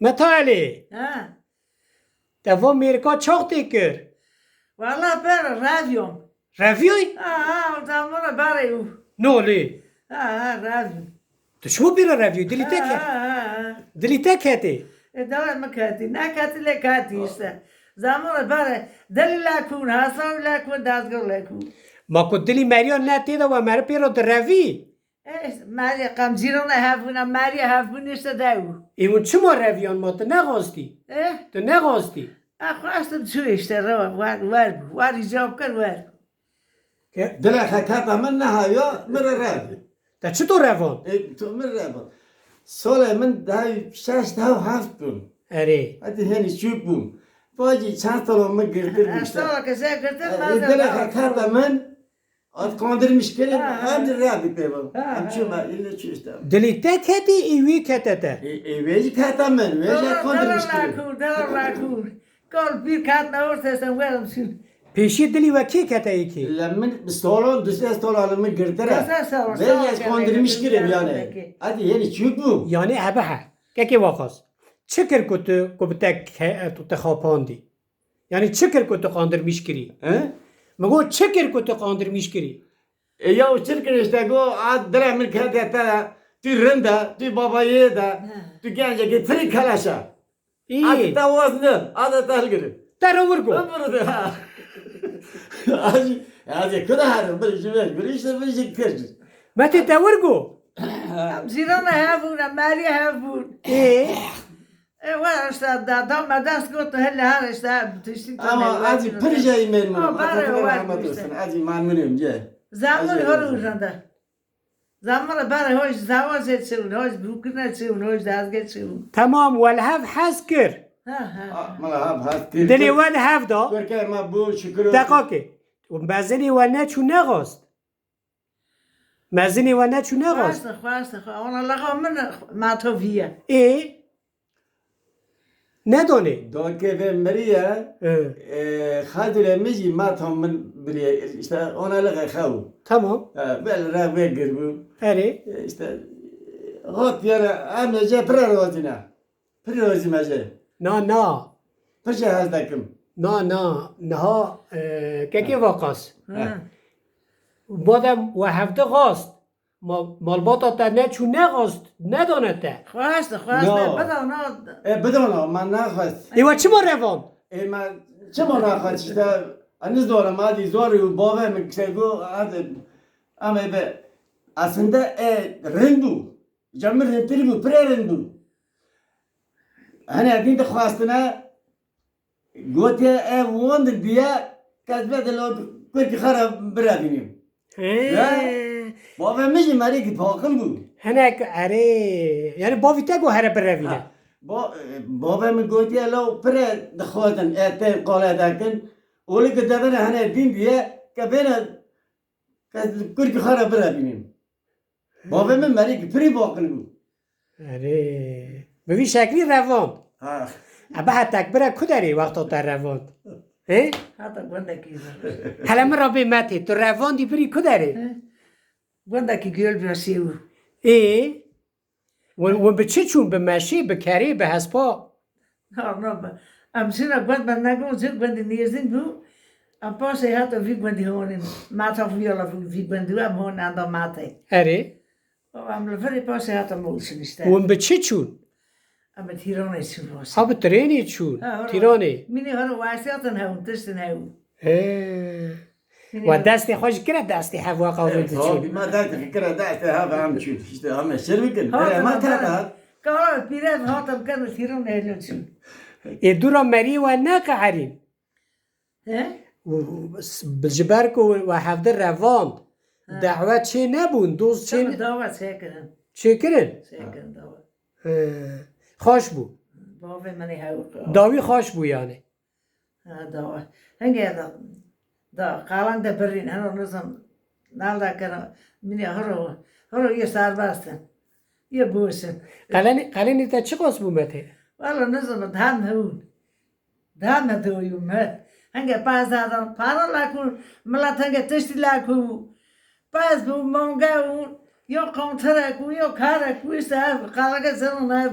متعلی ها دفعه میرکا چاق دیگر والله بره رادیوم رفیوی؟ ها زمان بره او نولی ها رادیوم تو شما بیره رفیوی دلی تکه دلی تکه داره مکاتی نکاتی لکاتی است زمان بره دلی لکون حساب لکون دستگاه لکون ما کو دلی مریا نتیده و مره پیرو در رفی ماری قم زیرون هفونه ماری هفونه است داو ایمون چما رفیان ما تو نخواستی تو نخواستی خواستم چو اشته رو وار ایجاب کن وار دل خطاب من نه یا مره رفت تا چطور روان؟ تو مره رفت سال من ده 6 تا 7 بوم اره حتی هنی چوب بوم باجی چند تا من گرفته بودم استولا کسی کرده دل خطاب من از کاندرمیش کردم هم در رفت پیام هم چه ما اینه چی استم دلی تکه ایوی کته ته ویجی خطاب من ویجی کاندرمیش دلار کردم راکون کال بیر کات نورت هستم وارم شون پیشی دلی و کی کته ای کی؟ لمن بستولان دوسته استولان من گرفته ویجی از کاندرمیش کردم یعنی حتی هنی چوب بوم یعنی ابه ها که واقعا چکر کتو کو بتک تو خاپاندی یعنی چکر کتو قاندر میشکری مگو چکر کتو قاندر میشکری یا چل کرشته گو آد درا من کرده تا تو رنده تو بابایه دا تو گنجه که تری کلاشا آد ای تا وزنه آد تا هلگره در آورگو برده آجی کده هرم بریشی بریشی بریشی کرد متی دورگو زیرون هفونه ماری هفون ای وار استاد دام دست گوت هل هر استاد تشتی اما آجی پریجایی من باره آجی من منیم جه زمان هرو جنده زمان باره هاش زواج چون هاش بروکن چون هاش دستگاه چون تمام والهف حس کر مالا هم هست دلی والهف دا کرکه ما بو شکر دقاقه و مزنی و نچو نغاست مزنی و نچو نغاست خواست اون لقا من ما توفیه ای ندانه داکه به مریه خادر میجی ما تام من بریه işte ona لقى خو تمام بل را بگر بو اره işte هات یارا امنجه پر روزینا پر روزی مجه نه پشه هست دکم نه که واقعاست بادم و هفته خواست مالباتا تا نه چون نخواست ندانه تا خواست بدونا من نخواست ایوا چی ما روان؟ من چه ما نخواست işte anız doğru maddi zor yu baba mı kego adı ama be aslında rendu camır rentili bu pre rendu hani adın da khwastına gote wond diye kazbe de lo kurki khara birabinim baba mı mari ki pakıl bu هناك اره یعنی باوی تگو هره بروینه بابا من گویی لو پر دخوادن اتن قاله دکن اولی که دبن هنه دین دیه که بین کرکی خرا برا بینیم بابا من مری که پری باقل بود اره به شکلی روان ها ابا حتک بره کداری وقتا تا روان حتی گنده کی حالا من را به متی تو روان دی بری کداری گنده کی گل برسیو ای و به چه چون به مشی به کری به هسپا نه امسینا گند من نگم زود گندی نیزین بو ام پاسه حتی وی گندی هونیم ماتا ویالا وی گندی و هون اندام ماته اره ام لفری پاسه حتی مولشن است و به چه چون ام تیرانه چون واسه ها به ترینی چون تیرانه مینی هر واسطن هون تستن هون و دستی خوش کرد دستی هوا قابل چون ما دارت فکر داشت ها هم چون işte همه شربکن ما تا کار پیرت هاتم کنه تیرانه هلون چون ای دورا مری و نقعریم بجبر کو و هفته روان دعوت چه نبون دوست چه دعوت سکرن چه کرن سکرن دعوت خوش بو بابا منی هاو داوی خوش بو یعنی دعوت هنگه دا قالان ده برین هنو نزم نال دا کنه منی هرو یه سربستن یه بوسن قلنی تا چه قاس بو مته والا نزم دهن هون دهن دویو مت هنگه پاس دادم پارا لاکون ملت هنگه تشتی لاکو پاس بو مونگا اون یا کنتره کو یا کاره کو است قالگه زنو نه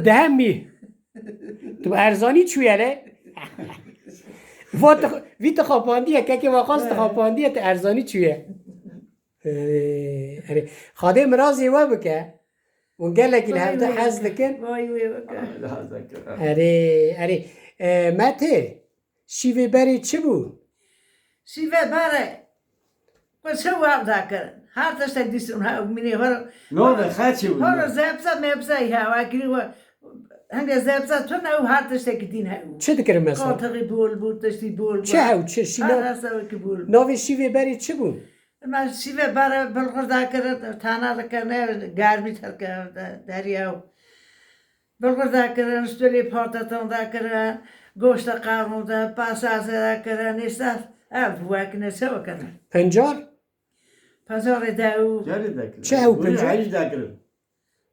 دهم می تو ارزانی چویه ره؟ وی تخاپاندیه که واقعا تخاپاندیه تو ارزانی چویه خادم رازی و بکه اون گله که هفته حز دکن وای وای اره مته شیوه بری چه بود؟ شیوه بره چه وقت دکر هر تشت دیسون ها منی نوه خچی بود هر زبزه مبزه ها وکری و هنگ زبزه تو نه هر تشت کدین ها چه دکرم مثلا؟ قاطقی بول بود تشتی بول بود چه هاو چه هر شینا؟ هسته که بول ناوی شیوه بری چه بود؟ من شیوه بره بلغر دکر تانا دکنه گرمی ترکه دریاو بلغر دکر نستولی پاتتون دکر گوشت قرمو ده پاسازه دکر نیست وک نسه وکنه پنجار؟ پزار داو جاری دکر چه هاو بوری پنجار؟ عیش دکر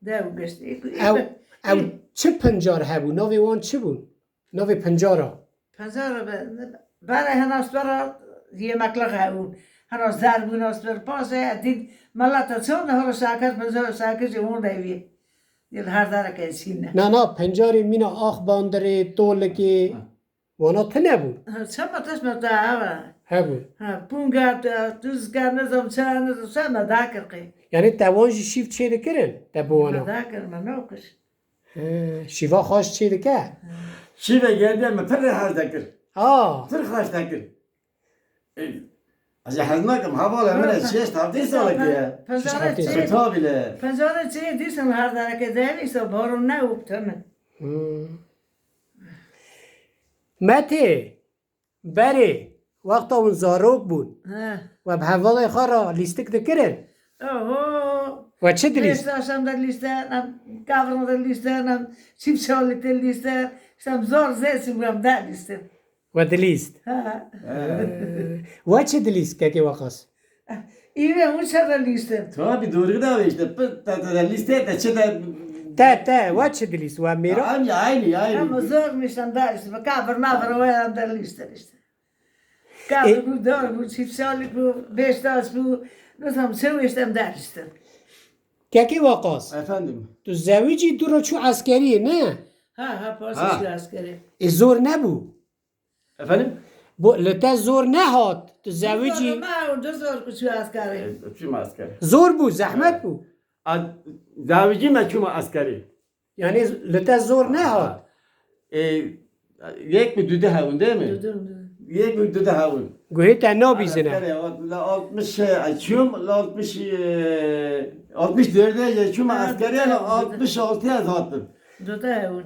داو گشتی او چه پنجار هبو؟ ناوی وان چه بود؟ ناوی پنجارا پزار برای هناس برای یه مکلق هاون هناس دربون هاست بر پاسه دید ملتا چون هر ساکر پزار ساکر جمون دویه یه هر داره که سینه نه پنجاری مینا آخ باندره طولکی وانا ته نبود چه متش متعاونه هبو پونگا توزگار نزم چه نزم چه مداکر قی یعنی توانجی شیف چه دکرن دبو وانا مداکر منوکش شیوا خواست چه دکر شیوه گرده مپر هر دکر تر خواست دکر از حزناکم حواله من شش هفته ساله که پزاره چه خطابیله پزاره چه دیسم هر داره که دویسه بارون نه اوبتمه مته بره وقت اون زاروک بود و به حواله خارا لیستک دکرن اوه و چه دلیست؟ لیستاشم در لیسته نم کافرم در لیسته نم چیپ شالی در لیسته شم زور زیسیم گم در لیسته و دلیست و چه دلیست که واقعاست؟ ایوه اون چه در لیسته تو بی دوری داویشته تا لیسته تا چه دا تا و چه دلیست و میرا؟ عینی اما زور میشم در لیسته و کافر مافر و هم در لیسته لیسته کافر بود دار بود چیپ شالی بود بیشتاس بود نزم سویشتم در لیسته که واقعاست؟ افندم تو زویجی دو رو چو عسکریه نه؟ ها پاسش لاس کرده زور نبو افندم لته زور نهاد تو زویجی ما اون دو زور کچو از کرده چی ماسکر زور بود زحمت بود داویجی ما چوم عسکری یعنی لته زور نهاد یک bir düde havun değil mi? یک bir düde havun. گوهی تنها بیزنه La 60 açıyorum, la 60 64'e geçiyorum askeriye, la 66'ya zaten. دو تا اون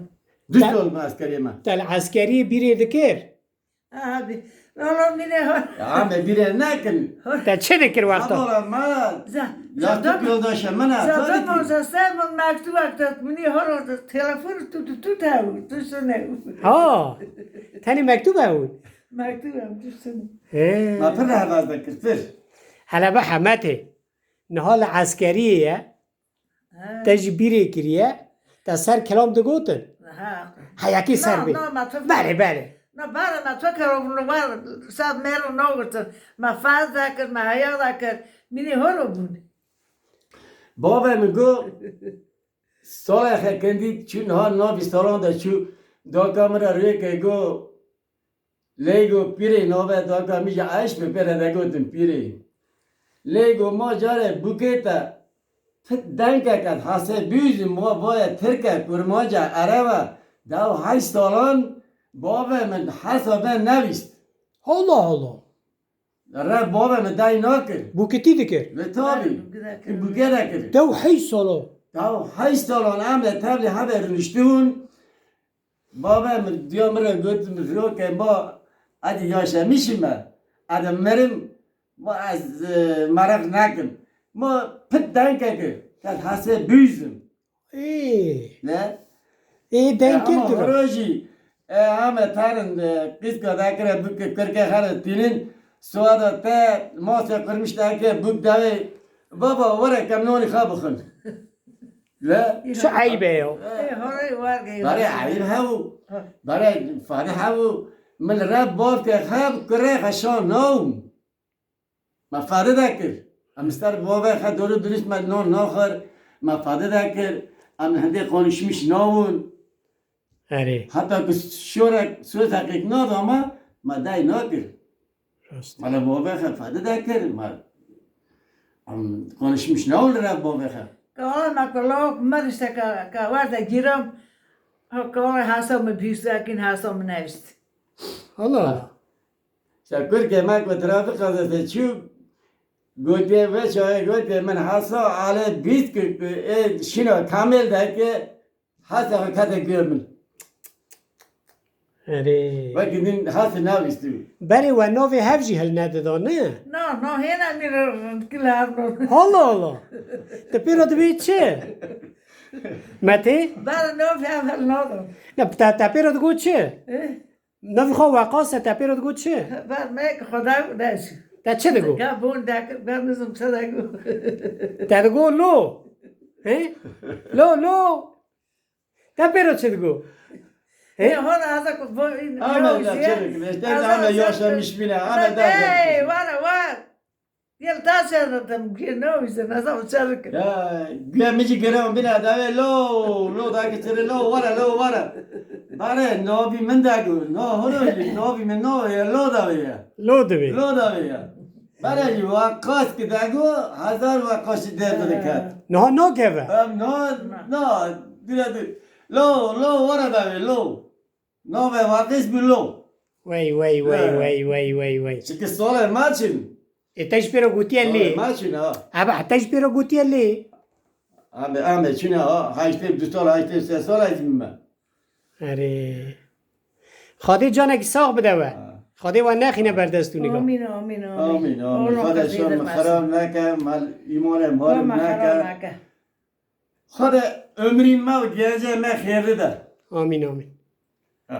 Düz oldum askeriye ben. تل عسکری بیره دکر abi Valla mine var. Ya ben bir ne kin? تا چه دکر وقتا؟ Ama bana yaptık Zaten yoldaşım bana. zaten mozastem on mektup aktat mini hor telefon tu tavu tu sene. ها تانی مکتوب اون Mektup am tu sene. Ma pır havazda kıstır. حالا به حمته نهال عسکریه تجبیری کریه تا سر کلام دو گوتن Ha. حیاکی سر بی No, ma tu. بله No, bara ma tu kar no var sad mero no ma faz dakar ma haya dakar mini hor bun. Babam go Sola kendi çün ha nabi salon da şu da kamera reke go Lego pire nove da kamija aish me pere da gotum pire Lego ma jare buketa danka kat hase büz mo boya terka kurmaca araba da hay salon babam hasaben nevist Allah Allah Rab babam day nakir bu kiti dikir ve tabi bu gerekir دو حی سالو Ya hay salon amle tabli haber niştun. Babam diyor mera götüm yok ki ba hadi yaşamışım ben. Adam merim bu az marak nakim. Ma pıt danke kat hase büyüzüm. Ne? denk Ama kirdir horoji ama tarın kız kadar bu kırka har tinin suada te masa kırmışlar ki bu davet baba vara kamnoni khabıkhın. لا شو عیبه یو Hor var ge. برای عیب هاو برای فاره هاو من رب باف که خب کره خشان نوم ما فاره دکر امستر بابا خد دورو درست من نون ناخر ما فاره دکر ام هنده قانشمیش ناون اره حتی که شورک سوز حقیق ناد اما ما دای نکر راست مالا بابا خفاده دکر ما konuşmuş ne olur ya baba? Kala makolog mariste ka varda giram. Kala hasam me büyüsakin hasam nevist. Allah Allah. Şakur kemek ve trafik kazası şu gotiye ve çaya gotiye men hasa ale bit ki şino kamel da ki hasa kata görmün. اره Ve gidin hasa ne istiyor? بله و نوی هفجی هل نده دا نه No, hena mir kilar no. Allah Allah تا پیرو دوی چه متی Bar no fam no. نه تا پیرو دگو چه نوی خواه وقاسه تا پیرو دگو چه Bar me khoda das. تا چه دگو Ka bun dak bar nizum sadagu. تا دگو لو لو تا پیرو چه دگو Ya hona hasa ko bu. Ahmet da çelik. İşte Ahmet yaşamış bile. Ahmet da. Hey, var. Yel taşırdım ki no bize nasıl çarık. Ya güvemici görüyorum bina da ve lo da geçire lo vara. Bare no bi men da gu no hono no bi men no ya lo da ya. لو دوی Lo da ya. Bare ji vakas ki da gu hazar vakas de kat. نه نو که No direkt lo vara da ve lo. No ve vakas bi lo. وای Çünkü sonra maçın. اتش پیرو گوتی لی Maçın ha. ابا اتش پیرو گوتی لی Ahmet çünkü ha haçte düstol haçte ses sonra izin ben. اره خاده جانه که ساق بده و خاده و نخینه بردستو نگاه Amin. Amin. Hadi şöyle haram neke, mal iman malum neke. Hadi ömrüm mal geleceğime hayırlı da. آمین Ha.